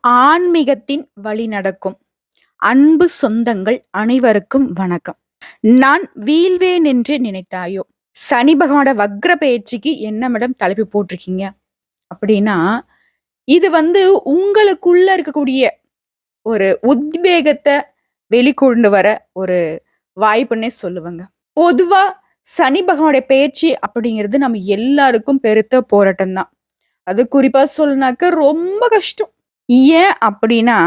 ஆன்மீகத்தின் வழி நடக்கும் அன்பு சொந்தங்கள் அனைவருக்கும் வணக்கம். நான் வீழ்வேன் என்று நினைத்தாயோ? சனி பகவானோட வக்ர பயிற்சிக்கு என்ன மேடம் தலைப்பு போட்டிருக்கீங்க அப்படின்னா, இது உங்களுக்குள்ள இருக்கக்கூடிய ஒரு உத்வேகத்தை வெளிக்கொண்டு வர ஒரு வாய்ப்புன்னே சொல்லுவேங்க. பொதுவா சனி பகவானுடைய பயிற்சி அப்படிங்கிறது நம்ம எல்லாருக்கும் பெருத்த போராட்டம் தான். அது குறிப்பா சொல்லனாக்க ரொம்ப கஷ்டம். ஏன் அப்படின்னா,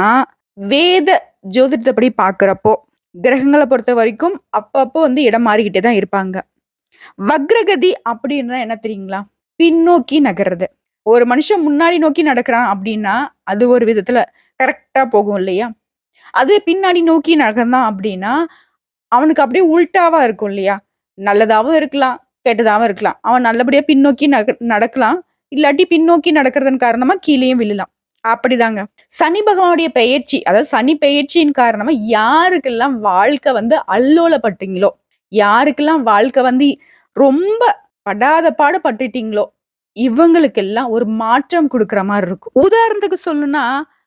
வேத ஜோதிடத்தப்படி பார்க்கிறப்போ, கிரகங்கள பொறுத்த வரைக்கும் அப்பப்போ இடம் மாறிக்கிட்டே தான் இருப்பாங்க. வக்ரகதி அப்படின்னா என்ன தெரியுங்களா? பின்னோக்கி நகர்றது. ஒரு மனுஷன் முன்னாடி நோக்கி நடக்கிறான் அப்படின்னா, அது ஒரு விதத்துல கரெக்ட்டா போகும் இல்லையா? அதுவே பின்னாடி நோக்கி நகர்ந்தான் அப்படின்னா, அவனுக்கு அப்படியே உல்டாவா இருக்கும் இல்லையா? நல்லதாவும் இருக்கலாம், கெட்டதாவும் இருக்கலாம். அவன் நல்லபடியா பின்னோக்கி நடக்கலாம். இல்லாட்டி பின்னோக்கி நடக்கிறதன் காரணமா கீழேயும் விழலாம். அப்படிதாங்க. சனி பகவானுடைய பெயர்ச்சி, அதாவது சனி பெயர்ச்சியின் காரணமா யாருக்கெல்லாம் வாழ்க்கை அல்லோலப்பட்டீங்களோ, யாருக்கெல்லாம் வாழ்க்கை ரொம்ப படாத பாடு பட்டுட்டீங்களோ, இவங்களுக்கெல்லாம் ஒரு மாற்றம் குடுக்குற மாரி இருக்கும். உதாரணத்துக்கு சொல்லணும்னா,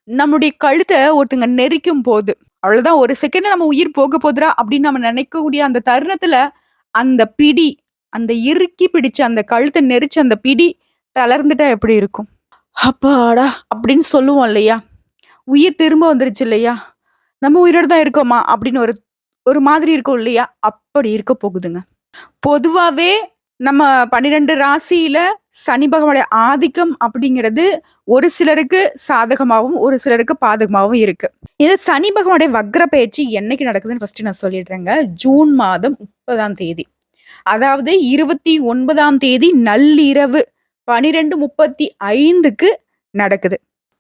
நம்முடைய கழுத்த ஒருத்தங்க நெரிக்கும் போது, அவ்வளவுதான் ஒரு செகண்ட்ல நம்ம உயிர் போக போதுடா அப்படின்னு நம்ம நினைக்கக்கூடிய அந்த தருணத்துல, அந்த பிடி, அந்த இறுக்கி பிடிச்ச அந்த கழுத்த நெரிச்ச அந்த பிடி தளர்ந்துட்டா எப்படி இருக்கும்? அப்பாடா! அப்படின்னு சொல்லுவோம் இல்லையா? உயிர் திரும்ப வந்துருச்சு இல்லையா? நம்ம உயிரோட தான் இருக்கோமா? அப்படின்னு ஒரு ஒரு மாதிரி இருக்கும் இல்லையா? அப்படி இருக்க போகுதுங்க. பொதுவாவே நம்ம 12 ராசியில சனி பகவானுடைய ஆதிக்கம் அப்படிங்கிறது ஒரு சிலருக்கு சாதகமாவும், ஒரு சிலருக்கு பாதகமாவும் இருக்கு. இது சனி பகவானுடைய வக்ர பயிற்சி என்னைக்கு நடக்குதுன்னு ஃபர்ஸ்ட் நான் சொல்லிடுறேங்க. ஜூன் மாதம் 30ஆம் தேதி. அதாவது 29ஆம் தேதி நள்ளிரவு 12:35க்கு நடக்குது.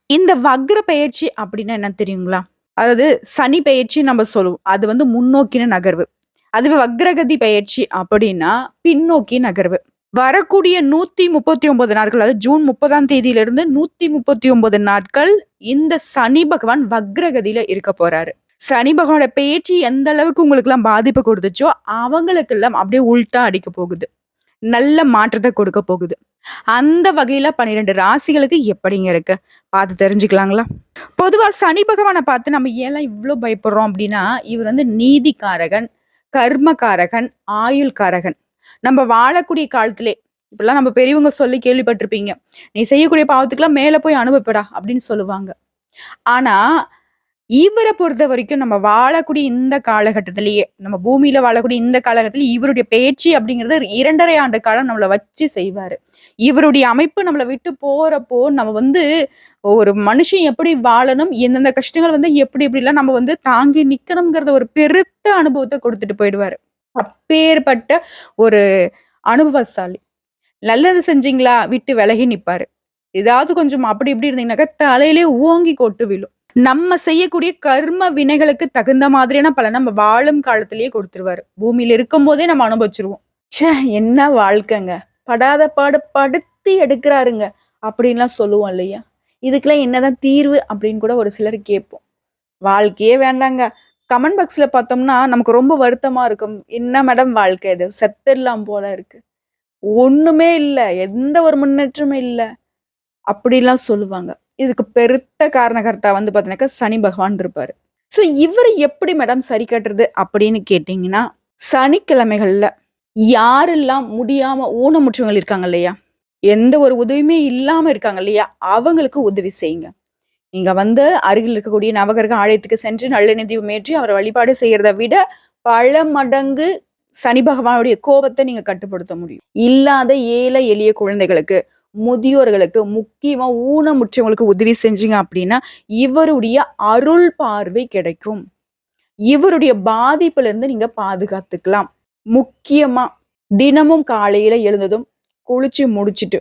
இந்த வக்ர பெயர்ச்சி அப்படின்னா என்ன தெரியுங்களா? அதாவது சனி பெயர்ச்சி நம்ம சொல்லுவோம். அது முன்னோக்கின நகர்வு. அதுவே வக்ரகதி பெயர்ச்சி அப்படின்னா பின்னோக்கி நகர்வு. வரக்கூடிய 139 நாட்கள், அதாவது ஜூன் 30ஆம் தேதியிலிருந்து 139 நாட்கள் இந்த சனி பகவான் வக்ரகதியில இருக்க போறாரு. சனி பகவானோட பெயர்ச்சி எந்த அளவுக்கு உங்களுக்கெல்லாம் பாதிப்பு கொடுத்துச்சோ, அவங்களுக்கெல்லாம் அப்படியே உல்ட்டா அடிக்க போகுது. நல்ல மாற்றத்தை கொடுக்க போகுது. அந்த வகையில 12 ராசிகளுக்கு எப்படிங்க இருக்கு? பார்த்து தெரிஞ்சுக்கலாங்களா? பொதுவா சனி பகவான பார்த்து நம்ம ஏன்லாம் இவ்ளோ பயப்படுறோம் அப்படின்னா, இவர் நீதிக்காரகன், கர்மகாரகன், ஆயுள்காரகன். நம்ம வாழக்கூடிய காலத்திலே இப்படிலாம் நம்ம பெரியவங்க சொல்லி கேள்விப்பட்டிருப்பீங்க. "நீ செய்யக்கூடிய பாவத்துக்கெல்லாம் மேல போய் அனுபவிப்படா" அப்படின்னு சொல்லுவாங்க. ஆனா இவர பொறுத்தவரைக்கும் நம்ம வாழக்கூடிய இந்த காலகட்டத்திலேயே, நம்ம பூமியில வாழக்கூடிய இந்த காலகட்டத்தில இவருடைய பேச்சு அப்படிங்கிறது 2 1/2 ஆண்டு காலம் நம்மள வச்சு செய்வாரு. இவருடைய அமைப்பு நம்மள விட்டு போறப்போ, நம்ம ஒரு மனுஷன் எப்படி வாழணும், எந்தெந்த கஷ்டங்கள் எப்படி எப்படிலாம் நம்ம தாங்கி நிக்கணும்ங்கிறத ஒரு பெருத்த அனுபவத்த குடுத்துட்டு போயிடுவாரு. அப்பேற்பட்ட ஒரு அனுபவசாலி. நல்லது செஞ்சீங்களா? விட்டு விலகி நிப்பாரு. ஏதாவது கொஞ்சம் அப்படி இப்படி இருந்தீங்கன்னாக்கா, தலையிலே ஓங்கி கொட்டு விழும். நம்ம செய்யக்கூடிய கர்ம வினைகளுக்கு தகுந்த மாதிரியான பலன நம்ம வாழும் காலத்திலேயே கொடுத்துருவாரு. பூமியில இருக்கும்போதே நம்ம அனுபவிச்சுருவோம். ச்சே! என்ன வாழ்க்கைங்க. படாத பாடு படுத்தி எடுக்கிறாருங்க. அப்படின்லாம் சொல்லுவோம் இல்லையா? இதுக்கெல்லாம் என்னதான் தீர்வு அப்படின்னு கூட ஒரு சிலர் கேட்போம். வாழ்க்கையே வேண்டாங்க. கமெண்ட் பாக்ஸ்ல பார்த்தோம்னா, நமக்கு ரொம்ப வருத்தமா இருக்கும். என்ன மேடம் வாழ்க்கை இது? செத்துடலாம் போல இருக்கு. ஒண்ணுமே இல்ல. எந்த ஒரு முன்னேற்றமும் இல்ல. அப்படிலாம் சொல்லுவாங்க. இதுக்கு பெருத்த காரணகர்த்தா பார்த்தீங்கன்னாக்கா, சனி பகவான் இருப்பாரு. ஸோ இவர எப்படி மேடம் சரி கட்டுறது அப்படின்னு கேட்டீங்கன்னா, சனிக்கிழமைகள்ல யாரெல்லாம் முடியாம ஊனமுற்றவங்க இருக்காங்க இல்லையா? எந்த ஒரு உதவியுமே இல்லாம இருக்காங்க இல்லையா? அவங்களுக்கு உதவி செய்யுங்க. நீங்க அருகில் இருக்கக்கூடிய நவகிரக ஆலயத்துக்கு சென்று நல்லெண்ணெய் தீபம் ஏற்றி அவர வழிபாடு செய்யறத விட, பல மடங்கு சனி பகவானுடைய கோபத்த நீங்க கட்டுப்படுத்த முடியும். இல்லாத ஏழை எளிய குழந்தைகளுக்கு, முதியோர்களுக்கு, முக்கியமா ஊனமுற்றவங்களுக்கு உதவி செஞ்சீங்க அப்படின்னா, இவருடைய அருள் பார்வை கிடைக்கும். இவருடைய பாதிப்புல இருந்து நீங்க பாதுகாத்துக்கலாம். முக்கியமா தினமும் காலையில எழுந்ததும் குளிச்சு முடிச்சுட்டு,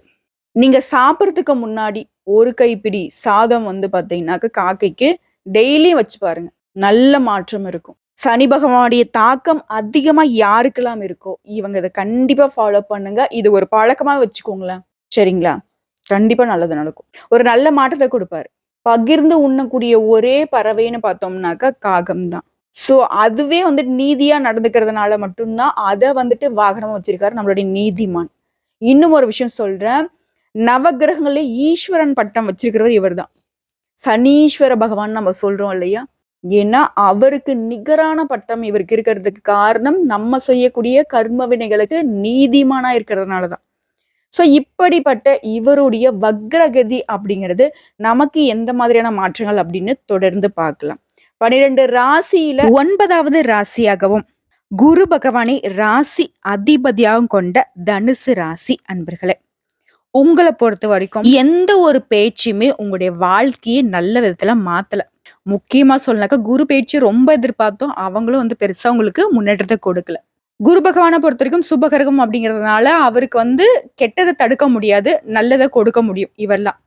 நீங்க சாப்பிடறதுக்கு முன்னாடி ஒரு கைப்பிடி சாதம் பார்த்தீங்கன்னாக்க காக்கைக்கு டெய்லியும் வச்சு பாருங்க. நல்ல மாற்றம் இருக்கும். சனி பகவானுடைய தாக்கம் அதிகமா யாருக்கெல்லாம் இருக்கோ, இவங்க இத கண்டிப்பா ஃபாலோ பண்ணுங்க. இது ஒரு பழக்கமா வச்சுக்கோங்களேன். சரிங்களா? கண்டிப்பா நல்லது நடக்கும். ஒரு நல்ல மாற்றத்த குடுப்பாரு. பகிர்ந்து உண்ணக்கூடிய ஒரே பறவைன்னு பார்த்தோம்னாக்கா காகம் தான். சோ அதுவே நீதியா நடந்துக்கிறதுனால மட்டும் தான் அத வாகனமா வச்சிருக்காரு நம்மளுடைய நீதிமான். இன்னும் ஒரு விஷயம் சொல்றேன். நவகிரகங்கள்ல ஈஸ்வரன் பட்டம் வச்சிருக்கிறவர் இவர்தான். சனீஸ்வர பகவான் நம்ம சொல்றோம் இல்லையா? ஏன்னா அவருக்கு நிகரான பட்டம் இவருக்கு இருக்கிறதுக்கு காரணம் நம்ம செய்யக்கூடிய கர்ம வினைகளுக்கு நீதிமானா இருக்கிறதுனாலதான். சோ இப்படிப்பட்ட இவருடைய வக்ரகதி அப்படிங்கிறது நமக்கு எந்த மாதிரியான மாற்றங்கள் அப்படின்னு தொடர்ந்து பார்க்கலாம். 12 ராசியில 9வது ராசியாகவும் குரு பகவானை ராசி அதிபதியாகவும் கொண்ட தனுசு ராசி அன்பர்களே, உங்களை பொறுத்த வரைக்கும் எந்த ஒரு பேச்சுமே உங்களுடைய வாழ்க்கையை நல்ல விதத்துல மாத்தல. முக்கியமா சொல்லனாக்கா குரு பேச்சு ரொம்ப எதிர்பார்த்தோம், அவங்களும் பெருசா உங்களுக்கு முன்னேற்றத்தை கொடுக்கல. குரு பகவானை பொறுத்த வரைக்கும் சுபகரகம் அப்படிங்கிறதுனால அவருக்கு கெட்டதை தடுக்க முடியாது, நல்லதை கொடுக்க முடியும் இவரெல்லாம்.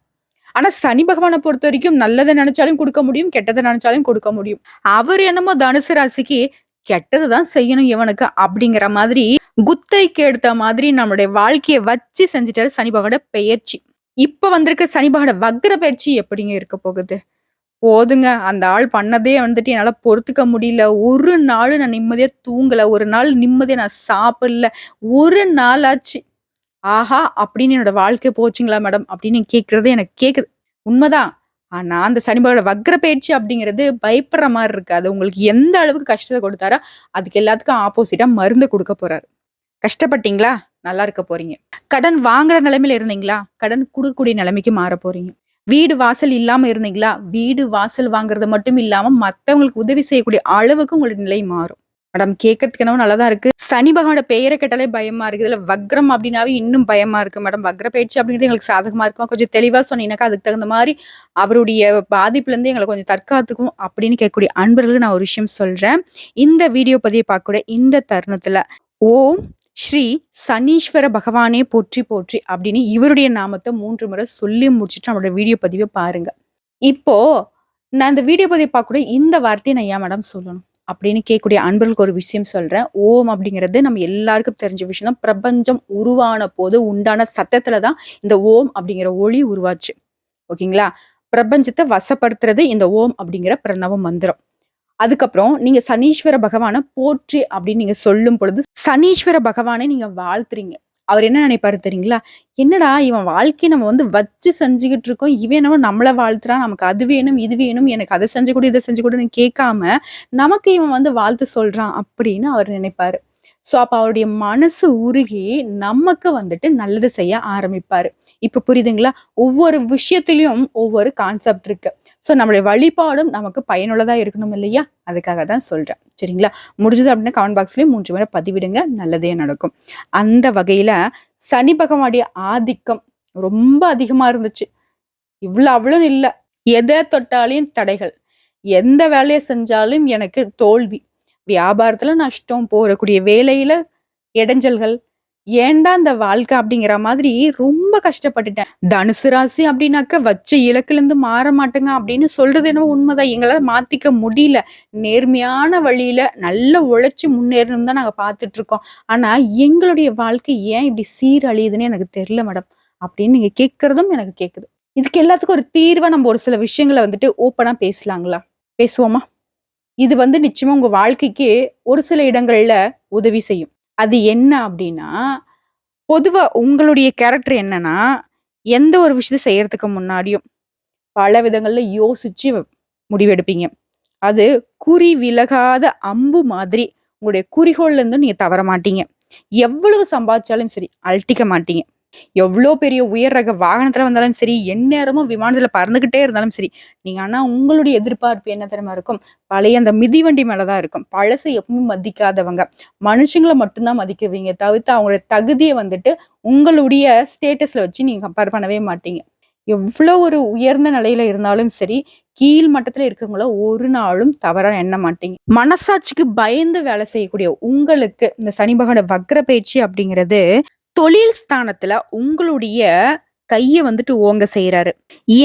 ஆனா சனி பகவானை பொறுத்த வரைக்கும் நல்லதை நினைச்சாலும் கொடுக்க முடியும், கெட்டதை நினைச்சாலும் கொடுக்க முடியும். அவர் என்னமோ தனுசு ராசிக்கு கெட்டதுதான் செய்யணும் இவனுக்கு அப்படிங்கிற மாதிரி குத்தைக்கு எடுத்த மாதிரி நம்மளுடைய வாழ்க்கையை வச்சு செஞ்சுட்டாரு சனி பகவானோட பெயர்ச்சி. இப்ப வந்திருக்க சனி பகவானோட வக்ர பயிற்சி எப்படிங்க இருக்க போகுது? போதுங்க, அந்த ஆள் பண்ணதே என்னால பொறுத்துக்க முடியல. ஒரு நாள் நான் நிம்மதியா தூங்கல, ஒரு நாள் நிம்மதியா நான் சாப்பிடல, ஒரு நாள் ஆச்சு. ஆஹா அப்படின்னு என்னோட வாழ்க்கை போச்சுங்களா மேடம் அப்படின்னு கேட்கறது எனக்கு கேக்குது, உண்மைதான். ஆனா அந்த சனி பகவானோட வக்ர பயிற்சி அப்படிங்கிறது பயப்படுற மாதிரி இருக்காது. உங்களுக்கு எந்த அளவுக்கு கஷ்டத்தை கொடுத்தாரோ அதுக்கு எல்லாத்துக்கும் ஆப்போசிட்டா மருந்து கொடுக்க போறாரு. கஷ்டப்பட்டீங்களா? நல்லா இருக்க போறீங்க. கடன் வாங்குற நிலைமையில இருந்தீங்களா? கடன் கொடுக்கக்கூடிய நிலைமைக்கு மாற போறீங்க. வீடு வாசல் இல்லாம இருந்தீங்களா? வீடு வாசல் வாங்குறது மட்டும் இல்லாம மத்தவங்களுக்கு உதவி செய்யக்கூடிய அளவுக்கு உங்களுடைய நிலை மாறும். மேடம் கேட்கறதுக்கு என்னவோ நல்லதா இருக்கு. சனி பகவானோட பெயரை கேட்டாலே பயமா இருக்கு. இதுல வக்ரம் அப்படின்னாவே இன்னும் பயமா இருக்கு மேடம். வக்ர பயிற்சி அப்படிங்கிறது எங்களுக்கு சாதகமா இருக்கும், கொஞ்சம் தெளிவா சொன்னீங்கன்னாக்கா அதுக்கு தகுந்த மாதிரி அவருடைய பாதிப்புல இருந்து எங்களை கொஞ்சம் தற்காத்துக்கும் அப்படின்னு கேட்கக்கூடிய அன்பர்களுக்கு நான் ஒரு விஷயம் சொல்றேன். இந்த வீடியோ பதிவை பார்க்கக்கூடிய இந்த தருணத்துல ஓம் ஸ்ரீ சனீஸ்வர பகவானே போற்றி போற்றி அப்படின்னு இவருடைய நாமத்தை 3 முறை சொல்லி முடிச்சுட்டு நம்மளோட வீடியோ பதிவை பாருங்க. இப்போ நான் இந்த வீடியோ பதிவை பார்க்கக்கூடிய இந்த வார்த்தையை நான் ஏன் மேடம் சொல்லணும் அப்படின்னு கேட்கக்கூடிய அன்பர்களுக்கு ஒரு விஷயம் சொல்றேன். ஓம் அப்படிங்கிறது நம்ம எல்லாருக்கும் தெரிஞ்ச விஷயம் தான். பிரபஞ்சம் உருவான போது உண்டான சத்தத்துலதான் இந்த ஓம் அப்படிங்கிற ஒளி உருவாச்சு. ஓகேங்களா? பிரபஞ்சத்தை வசப்படுத்துறது இந்த ஓம் அப்படிங்கிற பிரணவ மந்திரம். அதுக்கப்புறம் நீங்க சனீஸ்வர பகவானை போற்றி அப்படின்னு நீங்க சொல்லும் பொழுது சனீஸ்வர பகவானை நீங்க வாழ்த்துறீங்க. அவர் என்ன நினைப்பாரு தெரியுங்களா? என்னடா இவன் வாழ்க்கையை நம்ம வச்சு செஞ்சுக்கிட்டு இருக்கோம், இவன் என்னவோ நம்மள வாழ்த்துறான், நமக்கு அது வேணும் இது வேணும், எனக்கு அதை செஞ்சு கொடு இதை செஞ்சு கொடுன்னு கேட்காம நமக்கு இவன் வாழ்த்து சொல்றான் அப்படின்னு அவர் நினைப்பாரு. சோ அப்ப அவருடைய மனசு உருகி நமக்கு நல்லது செய்ய ஆரம்பிப்பாரு. இப்ப புரியுதுங்களா? ஒவ்வொரு விஷயத்திலயும் ஒவ்வொரு கான்செப்ட் இருக்கு. சோ நம்மளுடைய வழிபாடும் நமக்கு பயனுள்ளதா இருக்கணும் இல்லையா? அதுக்காக தான் சொல்றேன். சரிங்களா? முடிஞ்சது அப்படின்னா கமெண்ட் பாக்ஸ்லயும் 3 முறை பதிவிடுங்க, நல்லதே நடக்கும். அந்த வகையில சனி பகவானுடைய ஆதிக்கம் ரொம்ப அதிகமா இருந்துச்சு. அவ்வளவு இல்ல, எதை தொட்டாலையும் தடைகள், எந்த வேலையை செஞ்சாலும் எனக்கு தோல்வி, வியாபாரத்துல நஷ்டம், போறக்கூடிய வேலையில இடைஞ்சல்கள், ஏன்டா இந்த வாழ்க்கை அப்படிங்கிற மாதிரி ரொம்ப கஷ்டப்பட்டுட்டேன். தனுசு ராசி அப்படின்னாக்க வச்ச இலக்குல இருந்து மாற மாட்டேங்க அப்படின்னு சொல்றது என்னவோ உண்மைதான். எங்களால மாத்திக்க முடியல. நேர்மையான வழியில நல்ல உழைச்சு முன்னேறணும் தான் நாங்க பார்த்துட்டு இருக்கோம். ஆனா எங்களுடைய வாழ்க்கை ஏன் இப்படி சீரழியுதுன்னு எனக்கு தெரியல மேடம் அப்படின்னு நீங்க கேட்கறதும் எனக்கு கேக்குது. இதுக்கு எல்லாத்துக்கும் ஒரு தீர்வா நம்ம ஒரு சில விஷயங்களை ஓப்பனா பேசலாங்களா? பேசுவோமா? இது நிச்சயமா உங்க வாழ்க்கைக்கு ஒரு சில இடங்கள்ல உதவி செய்யும். அது என்ன அப்படின்னா, பொதுவா உங்களுடைய கேரக்டர் என்னன்னா, எந்த ஒரு விஷயத்த செய்யறதுக்கு முன்னாடியும் பல விதங்கள்ல யோசிச்சு முடிவெடுப்பீங்க. அது குறி விலகாத அம்பு மாதிரி உங்களுடைய குறிக்கோள்ல இருந்தும் நீங்க தவற மாட்டீங்க. எவ்வளவு சம்பாதிச்சாலும் சரி அழட்டிக்க மாட்டீங்க. எவ்வளோ பெரிய உயர் ரக வாகனத்துல வந்தாலும் சரி, எந்நேரமும் விமானத்துல பறந்துகிட்டே இருந்தாலும் சரி, நீங்க ஆனா உங்களுடைய எதிர்பார்ப்பு என்ன தெரியுமா இருக்கும்? பழைய அந்த மிதிவண்டி மேலதான் இருக்கும். பழசை எப்பவுமே மதிக்காதவங்க, மனுஷங்களை மட்டும்தான் மதிக்குவீங்க தவிர்த்து அவங்களுடைய தகுதியை உங்களுடைய ஸ்டேட்டஸ்ல வச்சு நீங்க கம்பேர் பண்ணவே மாட்டீங்க. எவ்வளவு ஒரு உயர்ந்த நிலையில இருந்தாலும் சரி, கீழ் மட்டத்துல இருக்கவங்கள ஒரு நாளும் தவறா எண்ண மாட்டீங்க. மனசாட்சிக்கு பயந்து வேலை செய்யக்கூடிய உங்களுக்கு இந்த சனி பகவானோட வக்ர பயிற்சி அப்படிங்கிறது தொழில் ஸ்தானத்துல உங்களுடைய கைய ஓங்க செய்யறாரு.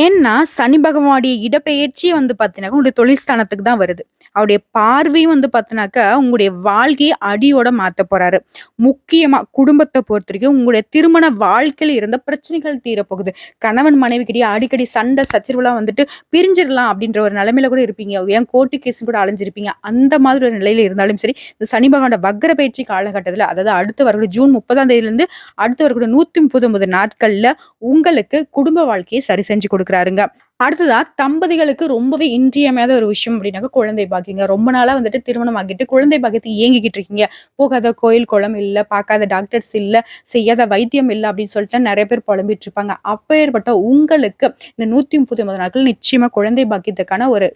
ஏன்னா சனி பகவானுடைய இடப்பெயர்ச்சியே பாத்தீங்கன்னா உங்களுடைய தொழில் ஸ்தானத்துக்கு தான் வருது. அவருடைய பார்வையும் பாத்தீங்கன்னாக்கா உங்களுடைய வாழ்க்கையை அடியோட மாத்த போறாரு. முக்கியமா குடும்பத்தை பொறுத்த வரைக்கும் உங்களுடைய திருமண வாழ்க்கையில இருந்த பிரச்சனைகள் தீரப்போகுது. கணவன் மனைவி கிட்டே அடிக்கடி சண்டை சச்சரவுலாம் பிரிஞ்சிடலாம் அப்படின்ற ஒரு நிலைமையில கூட இருப்பீங்க. ஏன் கோர்ட்டு கேஸ் கூட அலைஞ்சிருப்பீங்க. அந்த மாதிரி ஒரு நிலையில இருந்தாலும் சரி, இந்த சனி பகவானோட வக்ர பயிற்சி காலகட்டத்துல, அதாவது அடுத்து வரக்கூடிய ஜூன் 30ஆம் தேதியிலிருந்து அடுத்து வரக்கூடிய 139 நாட்கள்ல உங்களுக்கு குடும்ப வாழ்க்கையை சரி செஞ்சு செஞ்சு கொடுக்குறாருங்க. அடுத்ததா தம்பதிகளுக்கு ரொம்பவே இன்றியமையாத ஒரு விஷயம் அப்படின்னாக்க குழந்தை பாக்கியங்க. ரொம்ப நாளா வந்துட்டு திருமணம் ஆகிட்டு குழந்தை பாக்கியத்துக்கு ஏங்கிக்கிட்டு இருக்கீங்க. போகாத கோயில் குளம் இல்ல, பார்க்காத டாக்டர்ஸ் இல்ல, செய்யாத வைத்தியம் இல்ல அப்படின்னு சொல்லிட்டு நெறைய பேர் புலம்பிட்டு இருப்பாங்க. அப்பேற்பட்ட உங்களுக்கு இந்த 139 நாட்கள் நிச்சயமா குழந்தை பாக்கியத்துக்கான ஒரு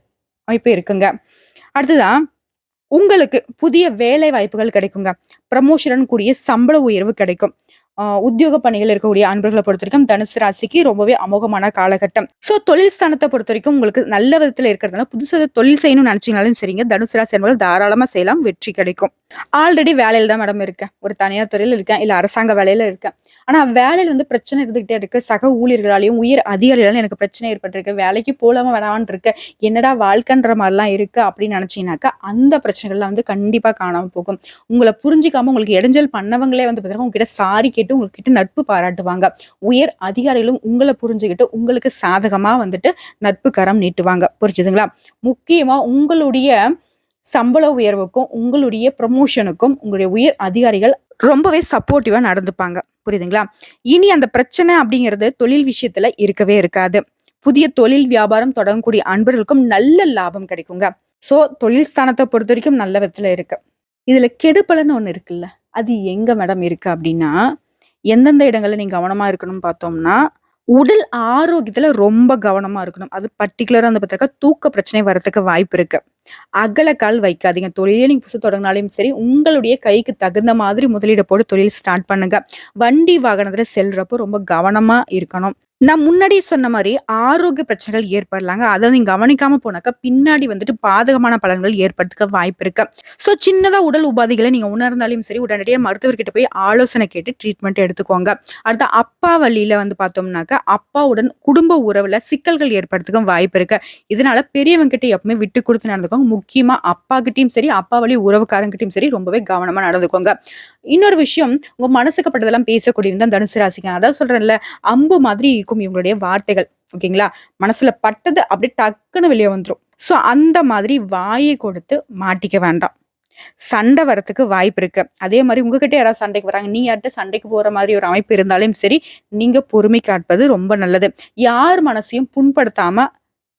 அமைப்பு இருக்குங்க. அடுத்ததா உங்களுக்கு புதிய வேலை வாய்ப்புகள் கிடைக்குங்க. ப்ரமோஷனுடன் கூடிய சம்பள உயர்வு கிடைக்கும். உத்தியோக பணிகள் இருக்கக்கூடிய அன்பர்களை பொறுத்தவரைக்கும் தனுசு ராசிக்கு ரொம்பவே அமோகமான காலகட்டம். சோ தொழில் ஸ்தானத்தை பொறுத்தவரைக்கும் உங்களுக்கு நல்ல விதத்துல இருக்கிறதுனால புதுசா தொழில் செய்யணும்னு நினைச்சீங்கனாலும் சரிங்க, தனுசு ராசி என்பவர்கள் தாராளமா செய்யலாம், வெற்றி கிடைக்கும். ஆல்ரெடி வேலையில தான் மேடம் இருக்கேன். ஒரு தனியார் துறையில இருக்கேன், இல்ல அரசாங்க வேலையில இருக்கேன். ஆனா வேலையில வந்து பிரச்சனை இருந்துகிட்டே இருக்கு. சக ஊழியர்களாலையும் உயர் அதிகாரிகளாலும் எனக்கு பிரச்சனை ஏற்பட்டிருக்கு. வேலைக்கு போலாமா வேணாமான்னு இருக்கு. என்னடா வாழ்க்கைன்ற மாதிரிலாம் இருக்கு அப்படின்னு நினைச்சீங்கன்னாக்கா அந்த பிரச்சனைகள்லாம் வந்து கண்டிப்பா காணாம போகும். உங்களை புரிஞ்சுக்காம உங்களுக்கு இடைஞ்சல் பண்ணவங்களே வந்து பார்த்தீங்கன்னா உங்ககிட்ட சாரி கேட்டு உங்ககிட்ட நட்பு பாராட்டுவாங்க. உயர் அதிகாரிகளும் உங்களை புரிஞ்சுக்கிட்டு உங்களுக்கு சாதகமா வந்துட்டு நட்பு கரம் நீட்டுவாங்க. புரிஞ்சுதுங்களா? முக்கியமா உங்களுடைய சம்பள உயர்வுக்கும் உங்களுடைய ப்ரமோஷனுக்கும் உங்களுடைய உயர் அதிகாரிகள் ரொம்பவே சப்போர்ட்டிவா நடந்துப்பாங்க. புரியுதுங்களா? இனி அந்த பிரச்சனை அப்படிங்கிறது தொழில் விஷயத்துல இருக்கவே இருக்காது. புதிய தொழில் வியாபாரம் தொடங்கக்கூடிய அன்பர்களுக்கும் நல்ல லாபம் கிடைக்குங்க. சோ தொழில் ஸ்தானத்தை பொறுத்த வரைக்கும் நல்ல விதத்துல இருக்கு. இதுல கெடுபலன்னு ஒண்ணு இருக்குல்ல, அது எங்க மேடம் இருக்கு அப்படின்னா, எந்தெந்த இடங்கள்ல நீங்க கவனமா இருக்கணும்னு பார்த்தோம்னா, உடல் ஆரோக்கியத்துல ரொம்ப கவனமா இருக்கணும். அது பர்ட்டிகுலரா வந்து பார்த்தாக்கா தூக்க பிரச்சனை வரதுக்கு வாய்ப்பு இருக்கு. அகல கால் வைக்காதீங்க. தொழிலே நீங்க புதுசா தொடங்கினாலும் சரி, உங்களுடைய கைக்கு தகுந்த மாதிரி முதலீடு போட்டு தொழில் ஸ்டார்ட் பண்ணுங்க. வண்டி வாகனத்துல செல்றப்போ ரொம்ப கவனமா இருக்கணும். நான் முன்னாடியே சொன்ன மாரி ஆரோக்கிய பிரச்சனைகள் ஏற்படலாங்க. அத நீங்க கவனிக்காம போனாக்கா, பின்னாடி வந்துட்டு பாதகமான பலன்கள் ஏற்படுறதுக்கு வாய்ப்பு இருக்கு. சோ சின்னதா உடல் உபாதைகள நீங்க உணர்ந்தாலும் சரி, உடனடியா மருத்துவர்கிட்ட போய் ஆலோசனை கேட்டு ட்ரீட்மெண்ட் எடுத்துக்கோங்க. அடுத்து அப்பா வழியில வந்து பார்த்தோம்னாக்கா, அப்பாவுடன் குடும்ப உறவுல சிக்கல்கள் ஏற்படுறதுக்கும் வாய்ப்பு இருக்கு. இதனால பெரியவங்க கிட்ட எப்பவுமே விட்டு குடுத்து நடந்துக்கோங்க. முக்கியமா அப்பா கிட்டயும் சரி, அப்பா வழி உறவுக்காரங்கிட்டயும் சரி ரொம்பவே கவனமா நடந்துக்கோங்க. இன்னொரு விஷயம், உங்க மனசுக்கு பட்டதெல்லாம் பேசக்கூடியவங்க தான் தனுசு ராசிங்க. அதான் சொல்றேன்ல, அம்பு மாதிரி இருக்கும் இவங்களுடைய வார்த்தைகள். ஓகேங்களா? மனசுல பட்டது அப்படியே டக்குன்னு வெளிய வந்துரும். சோ அந்த மாதிரி வாயை கொடுத்து மாட்டிக்க வேண்டாம். சண்டை வரத்துக்கு வாய்ப்பு இருக்கு. அதே மாரி உங்ககிட்ட யாராவது சண்டைக்கு வராங்க, நீங்க யார்ட்ட சண்டைக்கு போற மாதிரி ஒரு அமைப்பு இருந்தாலும் சரி, நீங்க பொறுமை காட்பது ரொம்ப நல்லது. யார் மனசையும் புண்படுத்தாம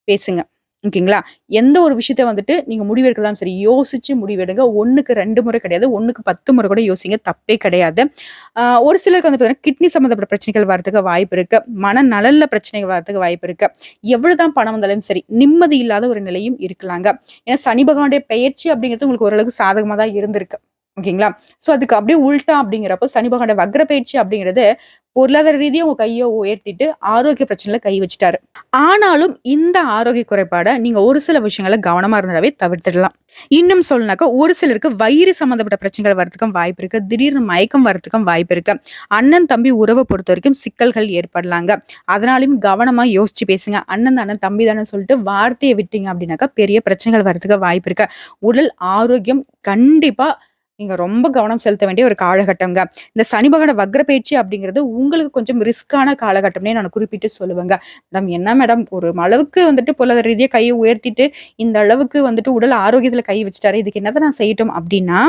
பேசுங்க. ஓகேங்களா? எந்த ஒரு விஷயத்த வந்துட்டு நீங்க முடிவெடுக்கலாம் சரி, யோசிச்சு முடிவெடுங்க. 1க்கு 2 முறை கிடையாது. 1க்கு 10 முறை கூட யோசிங்க. தப்பே கிடையாது. ஒரு சிலருக்கு வந்து பார்த்தீங்கன்னா, கிட்னி சம்மந்தப்பட்ட பிரச்சனைகள் வரதுக்கு வாய்ப்பு இருக்கு. மனநலன்ல பிரச்சனைகள் வரதுக்கு வாய்ப்பு இருக்கு. எவ்வளவுதான் பணம் வந்தாலும் சரி, நிம்மதி இல்லாத ஒரு நிலையும் இருக்கலாங்க. ஏன்னா சனி பகவானுடைய பெயர்ச்சி அப்படிங்கிறது உங்களுக்கு ஓரளவுக்கு சாதகமா தான் இருந்திருக்கு. ஓகேங்களா? சோ அதுக்கு அப்படியே உல்டா அப்படிங்கிறப்போ சனி பகவானுடைய வக்ர பயிற்சி அப்படிங்கிறது பொருளாதார ரீதியா உங்க கைய உயர்த்திட்டு ஆரோக்கிய பிரச்சனையில கை வச்சுட்டாரு. ஆனாலும் இந்த ஆரோக்கிய குறைபாட நீங்க ஒரு சில விஷயங்கள கவனமா இருந்தாவே தவிர்த்திடலாம். இன்னும் சொல்லனாக்கா ஒரு சிலருக்கு வயிறு சம்பந்தப்பட்ட பிரச்சனைகள் வரதுக்கும் வாய்ப்பு இருக்கு. திடீர்னு மயக்கம் வரதுக்கும் வாய்ப்பு இருக்கு. அண்ணன் தம்பி உறவை பொறுத்த வரைக்கும் சிக்கல்கள் ஏற்படலாங்க. அதனாலயும் கவனமா யோசிச்சு பேசுங்க. அண்ணன் தானே தம்பி தானே சொல்லிட்டு வார்த்தையை விட்டீங்க அப்படின்னாக்கா பெரிய பிரச்சனைகள் வரதுக்கு வாய்ப்பு இருக்கு. உடல் ஆரோக்கியம் கண்டிப்பா நீங்க ரொம்ப கவனம் செலுத்த வேண்டிய ஒரு காலகட்டம்ங்க. இந்த சனி பகவான் வக்ர பயிற்சி அப்படிங்கிறது உங்களுக்கு கொஞ்சம் ரிஸ்கான காலகட்டம்னே நான் குறிப்பிட்டு சொல்லுவேங்க. மேடம் என்ன மேடம் ஒரு அளவுக்கு வந்துட்டு பொருளாதார ரீதியா கையை உயர்த்திட்டு இந்த அளவுக்கு வந்துட்டு உடல் ஆரோக்கியத்துல கை வச்சுட்டாரு. இதுக்கு என்னதான் நான் செய்யட்டும் அப்படின்னா,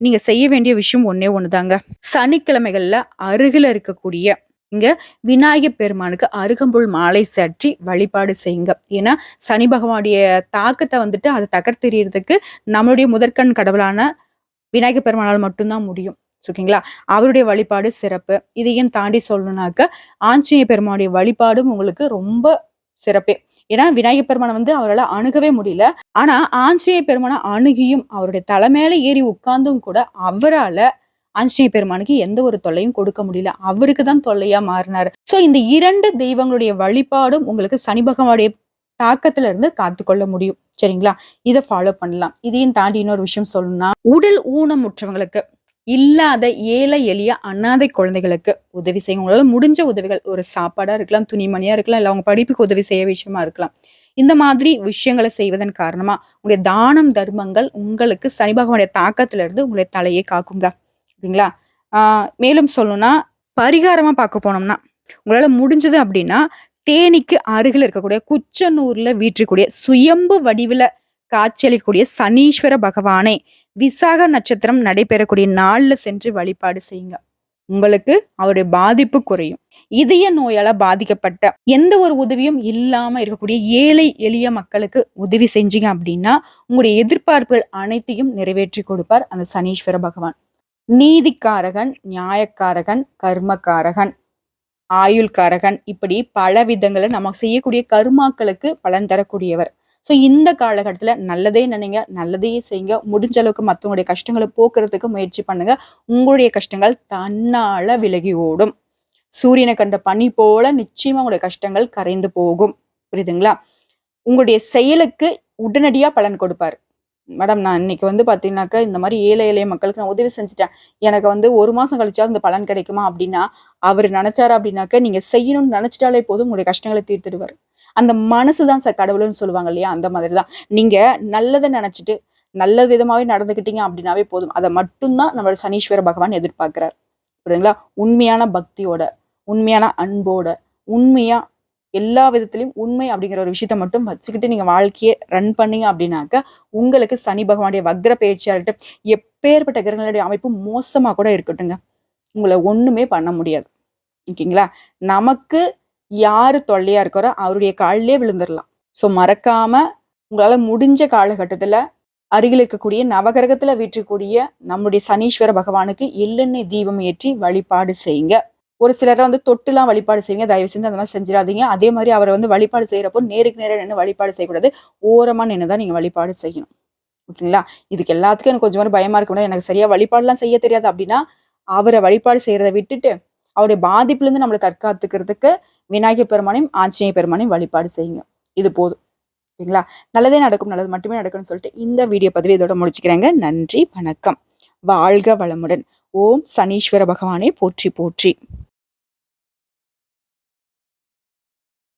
நீங்க செய்ய வேண்டிய விஷயம் ஒண்ணே ஒண்ணுதாங்க. சனிக்கிழமைகள்ல அருகில இருக்கக்கூடிய இங்க விநாயகர் பெருமானுக்கு அருகம்புல் மாலை சாற்றி வழிபாடு செய்யுங்க. ஏன்னா சனி பகவானுடைய தாக்கத்தை வந்துட்டு அதை தகர்த்தெறியறதுக்கு நம்மளுடைய முதற்கண் கடவுளான விநாயகர் பெருமானால் மட்டும்தான் முடியும். ஓகேங்களா? அவருடைய வழிபாடு சிறப்பு. இதையும் தாண்டி சொல்லணும்னாக்க ஆஞ்சநேய பெருமானுடைய வழிபாடும் உங்களுக்கு ரொம்ப சிறப்பே. ஏன்னா விநாயகர் பெருமானை வந்து அவரால் அணுகவே முடியல. ஆனா ஆஞ்சநேய பெருமானை அணுகியும் அவருடைய தலை மேல ஏறி உட்கார்ந்தும் கூட அவரால ஆஞ்சநேய பெருமானுக்கு எந்த ஒரு தொல்லையும் கொடுக்க முடியல. அவருக்கு தான் தொல்லையா மாறினாரு. சோ இந்த 2 தெய்வங்களுடைய வழிபாடும் உங்களுக்கு சனி பகவானுடைய தாக்கத்துல இருந்து காத்துக்கொள்ள முடியும். சரிங்களா? இத ஃபாலோ பண்ணலாம். இதையும் தாண்டி இன்னொரு விஷயம் சொல்லணும்னா, உடல் ஊனமுற்றவங்களுக்கு, இல்லாத ஏழை எளிய அனாதை குழந்தைகளுக்கு உதவி செய்யுங்க. உங்களால முடிஞ்ச உதவிகள் ஒரு சாப்பாடா இருக்கலாம், துணிமணியா இருக்கலாம், இல்ல அவங்க படிப்புக்கு உதவி செய்ய விஷயமா இருக்கலாம். இந்த மாதிரி விஷயங்களை செய்வதன் காரணமா உங்களுடைய தானம் தர்மங்கள் உங்களுக்கு சனி பகவானுடைய தாக்கத்துல இருந்து உங்களுடைய தலையை காக்குங்க. ஓகேங்களா? மேலும் சொல்லணும்னா பரிகாரமா பார்க்க போனோம்னா, உங்களால முடிஞ்சது அப்படின்னா தேனிக்கு அருகில் இருக்கக்கூடிய குச்சனூர்ல வீற்றிக்கூடிய சுயம்பு வடிவில காட்சியளிக்கக்கூடிய சனீஸ்வர பகவானை விசாக நட்சத்திரம் நடைபெறக்கூடிய நாள்ல சென்று வழிபாடு செய்யுங்க. உங்களுக்கு அவருடைய பாதிப்பு குறையும். இதய நோயால பாதிக்கப்பட்ட எந்த ஒரு உதவியும் இல்லாம இருக்கக்கூடிய ஏழை எளிய மக்களுக்கு உதவி செஞ்சீங்க அப்படின்னா உங்களுடைய எதிர்பார்ப்புகள் அனைத்தையும் நிறைவேற்றி கொடுப்பார் அந்த சனீஸ்வர பகவான். நீதிக்காரகன், நியாயக்காரகன், கர்மக்காரகன், ஆயுள்காரகன், இப்படி பல விதங்களை நம்ம செய்யக்கூடிய கர்மாக்களுக்கு பலன் தரக்கூடியவர். ஸோ இந்த காலகட்டத்துல நல்லதே நினைங்க, நல்லதையே செய்யுங்க. முடிஞ்ச அளவுக்கு மற்றவங்களுடைய கஷ்டங்களை போக்குறதுக்கு முயற்சி பண்ணுங்க. உங்களுடைய கஷ்டங்கள் தன்னால விலகி ஓடும். சூரியனை கண்ட பனி போல நிச்சயமா உங்களுடைய கஷ்டங்கள் கரைந்து போகும். புரியுதுங்களா? உங்களுடைய செயலுக்கு உடனடியா பலன் கொடுப்பாரு. மேடம், நான் இன்னைக்கு வந்து பாத்தீங்கன்னாக்கா இந்த மாதிரி ஏழை எளிய மக்களுக்கு நான் உதவி செஞ்சுட்டேன், எனக்கு வந்து 1 மாசம் கழிச்சா அந்த பலன் கிடைக்குமா அப்படின்னா, அவர் நினைச்சாரு அப்படின்னாக்க நீங்க செய்யணும்னு நினைச்சிட்டாலே போதும், உங்களுடைய கஷ்டங்களை தீர்த்துடுவார். அந்த மனசுதான் கடவுள்னு சொல்லுவாங்க இல்லையா? அந்த மாதிரிதான். நீங்க நல்லதை நினைச்சிட்டு நல்ல விதமாவே நடந்துக்கிட்டீங்க அப்படின்னாவே போதும். அதை மட்டும்தான் நம்மளோட சனீஸ்வர பகவான் எதிர்பார்க்கிறார். புரியுதுங்களா? உண்மையான பக்தியோட, உண்மையான அன்போட, உண்மையா எல்லா விதத்திலையும் உண்மை அப்படிங்கிற ஒரு விஷயத்த மட்டும் வச்சுக்கிட்டு நீங்க வாழ்க்கையை ரன் பண்ணீங்க அப்படின்னாக்க உங்களுக்கு சனி பகவானுடைய வக்ர பயிற்சியா இருக்கட்டும், எப்பேற்பட்ட கிரகங்களுடைய அமைப்பு மோசமா கூட இருக்கட்டுங்க, உங்களை ஒண்ணுமே பண்ண முடியாது. ஓகேங்களா? நமக்கு யாரு தொல்லையா இருக்காரோ அவருடைய காலிலே விழுந்துடலாம். ஸோ மறக்காம உங்களால முடிஞ்ச காலகட்டத்துல அருகில் இருக்கக்கூடிய நவகிரகத்துல வீற்றக்கூடிய நம்முடைய சனீஸ்வர பகவானுக்கு எள்ளெண்ணெய் தீபம் ஏற்றி வழிபாடு செய்யுங்க. ஒரு சிலரை வந்து தொட்டுலாம் வழிபாடு செய்வீங்க, தயவு செஞ்சு அந்த மாதிரி செஞ்சிடாதீங்க. அதே மாதிரி அவரை வந்து வழிபாடு செய்யறப்போ நேருக்கு நேரம் நின்று வழிபாடு செய்யக்கூடாது, ஓரமா நின்றுதான் நீங்க வழிபாடு செய்யணும். ஓகேங்களா? இதுக்கு எல்லாத்துக்கும் எனக்கு கொஞ்சம் மாதிரி பயமா இருக்கணும், எனக்கு சரியா வழிபாடுலாம் செய்ய தெரியாது அப்படின்னா அவரை வழிபாடு செய்யறதை விட்டுட்டு அவருடைய பாதிப்புல இருந்து நம்மளை தற்காத்துக்கிறதுக்கு விநாயகர் பெருமானையும் ஆஞ்சநேய பெருமானையும் வழிபாடு செய்யுங்க. இது போதும். ஓகேங்களா? நல்லதே நடக்கும், நல்லது மட்டுமே நடக்கும்னு சொல்லிட்டு இந்த வீடியோ பதிவு இதோட முடிச்சுக்கிறேங்க. நன்றி, வணக்கம். வாழ்க வளமுடன். ஓம் சனீஸ்வர பகவானே போற்றி போற்றி.